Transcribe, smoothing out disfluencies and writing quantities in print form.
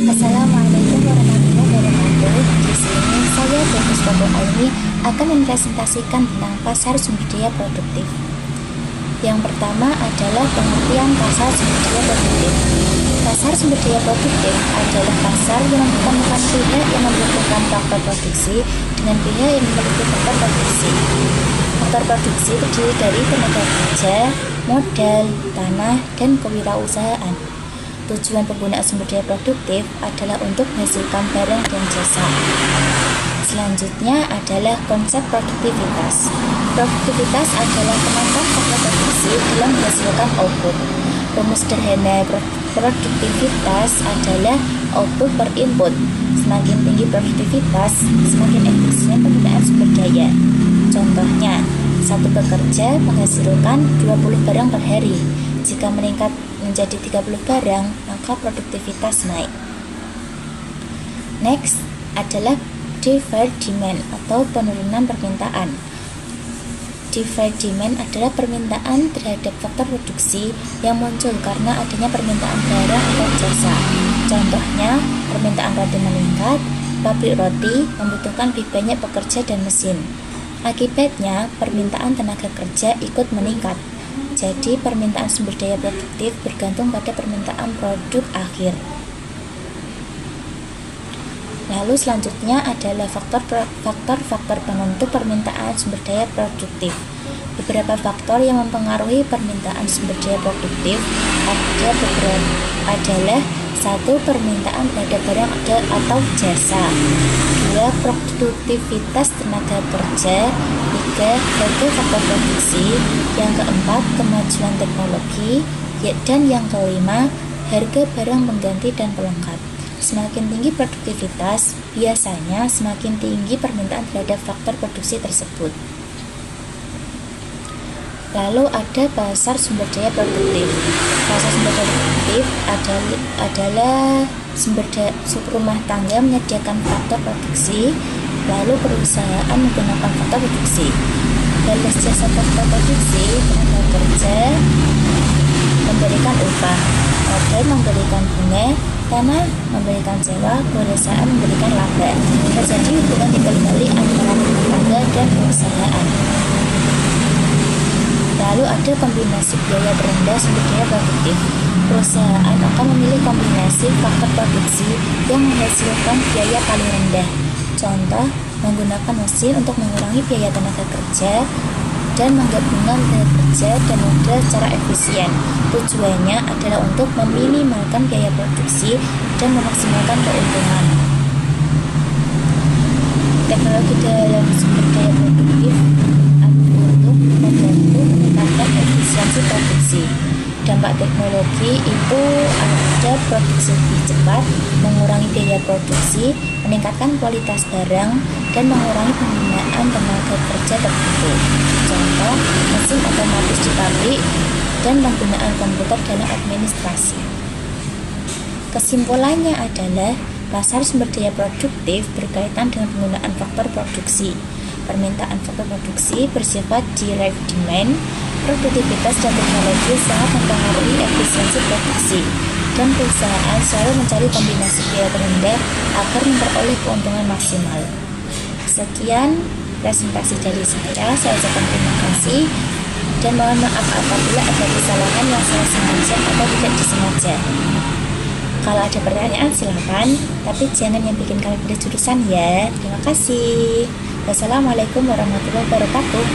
Assalamualaikum warahmatullahi wabarakatuh. Di sini saya Dr. Babu Aini akan mempresentasikan tentang pasar sumber daya produktif. Yang pertama adalah pengertian pasar sumber daya produktif. Pasar sumber daya produktif adalah pasar yang mempertemukan pihak yang membutuhkan faktor produksi dengan pihak yang memiliki faktor produksi. Faktor produksi terdiri dari tenaga kerja, modal, tanah, dan kewirausahaan. Tujuan penggunaan sumber daya produktif adalah untuk menghasilkan barang dan jasa. Selanjutnya adalah konsep produktivitas. Produktivitas adalah kemampuan faktor produksi dalam menghasilkan output. Rumus sederhana produktivitas adalah output per input. Semakin tinggi produktivitas, semakin efisien penggunaan sumber daya. Contohnya, satu pekerja menghasilkan 20 barang per hari. Jika meningkat menjadi 30 barang, maka produktivitas naik. Next adalah deferred demand atau penurunan permintaan. Deferred demand adalah permintaan terhadap faktor produksi yang muncul karena adanya permintaan barang atau jasa. Contohnya, permintaan roti meningkat, pabrik roti membutuhkan lebih banyak pekerja dan mesin. Akibatnya, permintaan tenaga kerja ikut meningkat. Jadi, permintaan sumber daya produktif bergantung pada permintaan produk akhir. Lalu selanjutnya adalah faktor-faktor penentu permintaan sumber daya produktif. Beberapa faktor yang mempengaruhi permintaan sumber daya produktif adalah: 1. Permintaan terhadap barang atau jasa. 2. Produktivitas tenaga kerja. 3. Harga faktor produksi. Yang keempat, kemajuan teknologi. Dan yang kelima, harga barang pengganti dan pelengkap. Semakin tinggi produktivitas, biasanya semakin tinggi permintaan terhadap faktor produksi tersebut. Lalu ada pasar sumber daya produktif. Pasar sumber daya produktif adalah rumah tangga menyediakan faktor produksi, lalu perusahaan menggunakan faktor produksi. Balas jasa faktor produksi, tenaga kerja memberikan upah, modal memberikan bunga, tanah memberikan sewa, perusahaan memberikan laba. Terjadi hubungan timbal balik antara rumah tangga dan perusahaan. Lalu ada kombinasi biaya terendah sumber daya produktif. Perusahaan akan memilih kombinasi faktor produksi yang menghasilkan biaya paling rendah. Contoh, menggunakan mesin untuk mengurangi biaya tenaga kerja dan menggabungkan tenaga kerja dan modal secara efisien. Tujuannya adalah untuk meminimalkan biaya produksi dan memaksimalkan keuntungan. Teknologi dalam sumber daya produktif untuk membantu meningkatkan efisiensi produksi. Dampak teknologi itu ada produksi lebih cepat, mengurangi biaya produksi, meningkatkan kualitas barang, dan mengurangi penggunaan tenaga kerja tertentu. Contoh, mesin otomatis di pabrik dan penggunaan komputer dalam administrasi. Kesimpulannya adalah pasar sumber daya produktif berkaitan dengan penggunaan faktor produksi. Permintaan faktor produksi bersifat direct demand. Produktivitas dan teknologi sangat mempengaruhi efisiensi produksi, dan perusahaan selalu mencari kombinasi biaya terendah agar memperoleh keuntungan maksimal. Sekian presentasi dari saya ucapkan terima kasih dan mohon maaf apabila ada kesalahan yang saya sengaja atau tidak disengaja. Kalau ada pertanyaan silakan, tapi jangan yang bikin kalian beda jurusan ya. Terima kasih. Wassalamualaikum warahmatullahi wabarakatuh.